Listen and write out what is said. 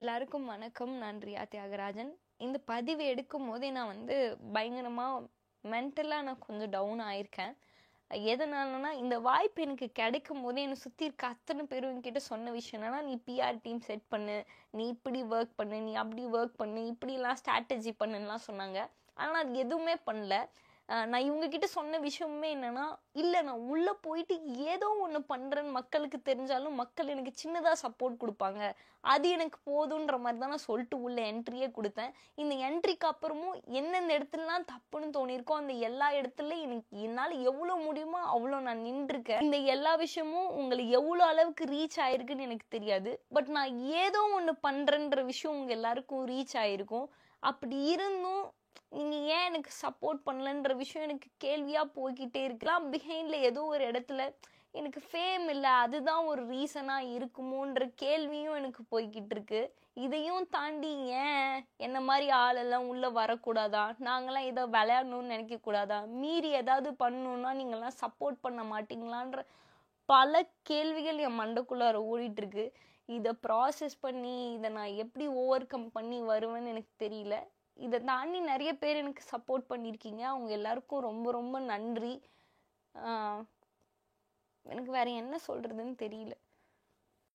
எல்லாருக்கும் வணக்கம். நான் ரியா தியாகராஜன். இந்த பதிவு எடுக்கும் போதே நான் பயங்கரமாக மென்டலாக நான் கொஞ்சம் டவுன் ஆயிருக்கேன். எதனாலனா இந்த வாய்ப்பு எனக்கு கிடைக்கும் போதே என்னை சுற்றி இருக்க அத்தனை பேரும் என்கிட்ட சொன்ன விஷயம் என்னன்னா, நீ பிஆர் டீம் செட் பண்ணு, நீ இப்படி ஒர்க் பண்ணு, நீ அப்படி ஒர்க் பண்ணு, இப்படிலாம் ஸ்ட்ராட்டஜி பண்ணுலாம் சொன்னாங்க. ஆனால் அது எதுவுமே பண்ணல. நான் இவங்ககிட்ட சொன்ன விஷயமே என்னன்னா, இல்லை நான் உள்ளே போயிட்டு ஏதோ ஒன்று பண்ணுறேன்னு மக்களுக்கு தெரிஞ்சாலும் மக்கள் எனக்கு சின்னதாக சப்போர்ட் கொடுப்பாங்க, அது எனக்கு போதுன்ற மாதிரி தான் நான் சொல்லிட்டு உள்ள என்ட்ரியே கொடுத்தேன். இந்த என்ட்ரிக்கு அப்புறமும் எந்தெந்த இடத்துலலாம் தப்புன்னு தோணியிருக்கோ அந்த எல்லா இடத்துலையும் எனக்கு என்னால் எவ்வளோ முடியுமோ அவ்வளோ நான் நின்றுருக்கேன். இந்த எல்லா விஷயமும் உங்களுக்கு எவ்வளோ அளவுக்கு ரீச் ஆயிருக்குன்னு எனக்கு தெரியாது. பட் நான் ஏதோ ஒன்று பண்ணுறேன்ற விஷயம் உங்கள் எல்லாருக்கும் ரீச் ஆயிருக்கும். அப்படி இருந்தும் நீங்கள் ஏன் எனக்கு சப்போர்ட் பண்ணலன்ற விஷயம் எனக்கு கேள்வியாக போய்கிட்டே இருக்கலாம். பிஹைண்டில் ஏதோ ஒரு இடத்துல எனக்கு ஃபேம் இல்லை, அதுதான் ஒரு ரீசனாக இருக்குமோன்ற கேள்வியும் எனக்கு போய்கிட்டு இருக்கு. இதையும் தாண்டி ஏன் என்ன மாதிரி ஆளெல்லாம் உள்ளே வரக்கூடாதா, நாங்களாம் ஏதோ விளையாடணும்னு நினைக்கக்கூடாதா, மீறி ஏதாவது பண்ணணுன்னா நீங்கள்லாம் சப்போர்ட் பண்ண மாட்டீங்களான்ற பல கேள்விகள் என் மண்டைக்குள்ளார ஓடிட்டுருக்கு. இதை ப்ராசஸ் பண்ணி இதை நான் எப்படி ஓவர் கம் பண்ணி வருவேன்னு எனக்கு தெரியல. இதை தாண்டி நிறைய பேர் எனக்கு சப்போர்ட் பண்ணியிருக்கீங்க. அவங்க எல்லாருக்கும் ரொம்ப ரொம்ப நன்றி. எனக்கு வேற என்ன சொல்றதுன்னு தெரியல.